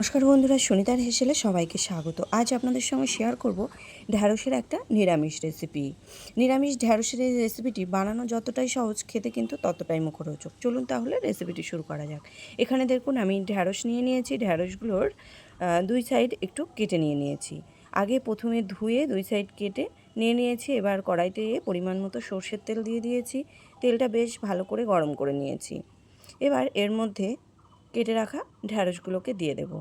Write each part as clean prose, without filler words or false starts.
নমস্কার বন্ধুরা, সুনিতার হেসেলে সবাইকে স্বাগত। আজ আপনাদের সঙ্গে শেয়ার করব ঢ্যাঁড়সের একটা নিরামিষ রেসিপি। নিরামিষ ঢ্যাঁড়সের এই রেসিপিটি বানানো যতটাই সহজ, খেতে কিন্তু ততটাই মুখরোচক। চলুন তাহলে রেসিপিটি শুরু করা যাক। এখানে দেখুন আমি ঢ্যাঁড়স নিয়ে নিয়েছি। ঢ্যাঁড়সগুলোর দুই সাইড একটু কেটে নিয়েছি। আগে প্রথমে ধুয়ে দুই সাইড কেটে নিয়েছি। এবার কড়াইতে পরিমাণ মতো সর্ষের তেল দিয়ে দিয়েছি। তেলটা বেশ ভালো করে গরম করে নিয়েছি। এবার এর মধ্যে কেটে রাখা ঢ্যাঁড়সগুলোকে দিয়ে দেব।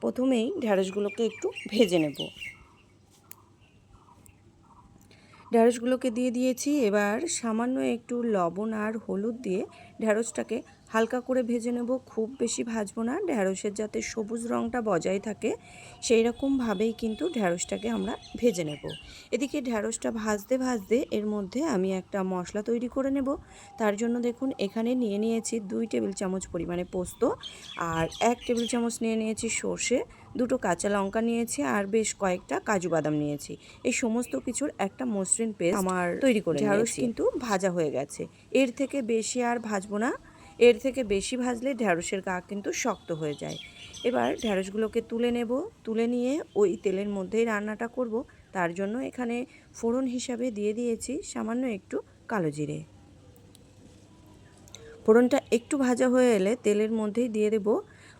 প্রথমেই ঢ্যাঁড়সগুলোকে একটু ভেজে নেব। ঢ্যাঁড়সগুলোকে দিয়ে দিয়েছি। এবার সামান্য একটু লবণ আর হলুদ দিয়ে ঢ্যাঁড়সটাকে হালকা করে ভেজে নেব। খুব বেশি ভাজবো না, ঢ্যাঁড়সের যাতে সবুজ রঙটা বজায় থাকে সেই রকমভাবেই কিন্তু ঢ্যাঁড়সটাকে আমরা ভেজে নেব। এদিকে ঢ্যাঁড়সটা ভাজতে ভাজতে এর মধ্যে আমি একটা মশলা তৈরি করে নেব। তার জন্য দেখুন এখানে নিয়েছি 2 টেবিল চামচ পরিমাণে পোস্ত, আর 1 টেবিল চামচ নিয়েছি সর্ষে, 2টো কাঁচা লঙ্কা নিয়েছি, আর বেশ কয়েকটা কাজু বাদাম নিয়েছি। এই সমস্ত কিছুর একটা মসৃণ পেস্ট আমার তৈরি করে নিয়েছি। ঢ্যাঁড়স কিন্তু ভাজা হয়ে গেছে। এর থেকে বেশি আর ভাজবো না। এর থেকে বেশি ভাজলে ঢ্যাঁড়সের গা কিন্তু শক্ত হয়ে যায়। এবার ঢ্যাঁড়সগুলোকে তুলে নেব। তুলে নিয়ে ওই তেলের মধ্যেই রান্নাটা করব। তার জন্য এখানে ফোড়ন হিসাবে দিয়ে দিয়েছি সামান্য একটু কালো জিরে। ফোড়নটা একটু ভাজা হয়ে এলে তেলের মধ্যেই দিয়ে দেব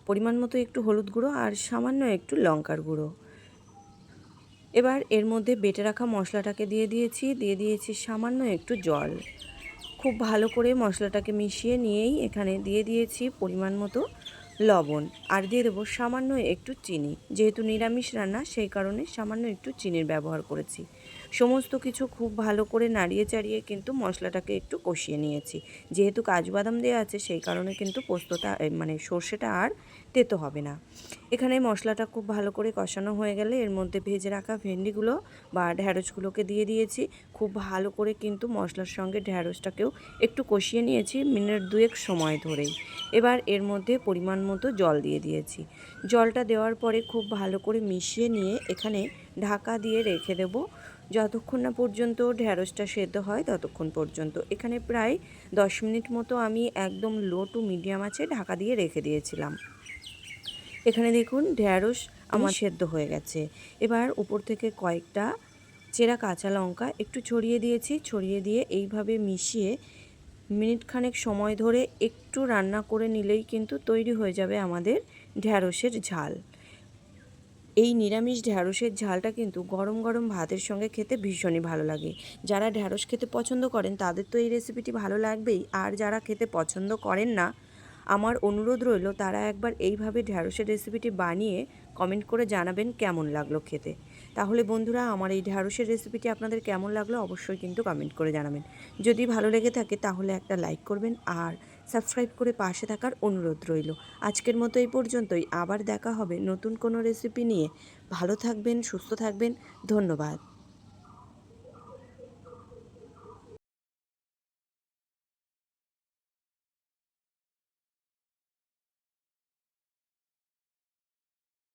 পরিমাণ মতো একটু হলুদ গুঁড়ো আর সামান্য একটু লঙ্কার গুঁড়ো। এবার এর মধ্যে বেটে রাখা মশলাটাকে দিয়ে দিয়েছি সামান্য একটু জল। খুব ভালো করে মশলাটাকে মিশিয়ে নিয়েই এখানে দিয়ে দিয়েছি পরিমাণ মতো লবণ, আর দিয়ে দেবো সামান্য একটু চিনি। যেহেতু নিরামিষ রান্না সেই কারণে সামান্য একটু চিনির ব্যবহার করেছি। সমস্ত কিছু খুব ভালো করে নাড়িয়ে চাড়িয়ে কিন্তু মশলাটাকে একটু কষিয়ে নিয়েছি। যেহেতু কাজু বাদাম দেওয়া আছে সেই কারণে কিন্তু পোস্তটা মানে সর্ষেটা আর তেতো হবে না। এখানে মশলাটা খুব ভালো করে কষানো হয়ে গেলে এর মধ্যে ভেজে রাখা ভেন্ডিগুলো বা ঢ্যাঁড়সগুলোকে দিয়ে দিয়েছি। খুব ভালো করে কিন্তু মশলার সঙ্গে ঢ্যাঁড়সটাকেও একটু কষিয়ে নিয়েছি মিনিট 2 সময় ধরেই। এবার এর মধ্যে পরিমাণ মতো জল দিয়ে দিয়েছি। জলটা দেওয়ার পরে খুব ভালো করে মিশিয়ে নিয়ে এখানে ঢাকা দিয়ে রেখে দেব যতক্ষণ না পর্যন্ত ঢ্যাঁড়সটা সেদ্ধ হয় ততক্ষণ পর্যন্ত। এখানে প্রায় 10 মিনিট মতো আমি একদম লো টু মিডিয়াম আঁচে ঢাকা দিয়ে রেখে দিয়েছিলাম। এখানে দেখুন ঢ্যাঁড়স আমার সেদ্ধ হয়ে গেছে। এবার উপর থেকে কয়েকটা চেরা কাঁচা লঙ্কা একটু ছড়িয়ে দিয়েছি। ছড়িয়ে দিয়ে এইভাবে মিশিয়ে মিনিট খানেক সময় ধরে একটু রান্না করে নিলেই কিন্তু তৈরি হয়ে যাবে আমাদের ঢ্যাঁড়সের ঝাল। এই নিরামিষ ঢ্যাঁড়সের ঝালটা কিন্তু গরম গরম ভাতের সঙ্গে খেতে ভীষণই ভালো লাগে। যারা ঢ্যাঁড়স খেতে পছন্দ করেন তাদের তো এই রেসিপিটি ভালো লাগবেই, আর যারা খেতে পছন্দ করেন না আমার অনুরোধ রইল তারা একবার এইভাবে ঢ্যাঁড়সের রেসিপিটি বানিয়ে কমেন্ট করে জানাবেন কেমন লাগলো খেতে। তাহলে বন্ধুরা, আমার এই ঢ্যাঁড়সের রেসিপিটি আপনাদের কেমন লাগলো অবশ্যই কিন্তু কমেন্ট করে জানাবেন। যদি ভালো লেগে থাকে তাহলে একটা লাইক করবেন আর সাবস্ক্রাইব করে পাশে থাকার অনুরোধ রইল। আজকের মতো এই পর্যন্তই। আবার দেখা হবে নতুন কোনো রেসিপি নিয়ে। ভালো থাকবেন, সুস্থ থাকবেন। ধন্যবাদ।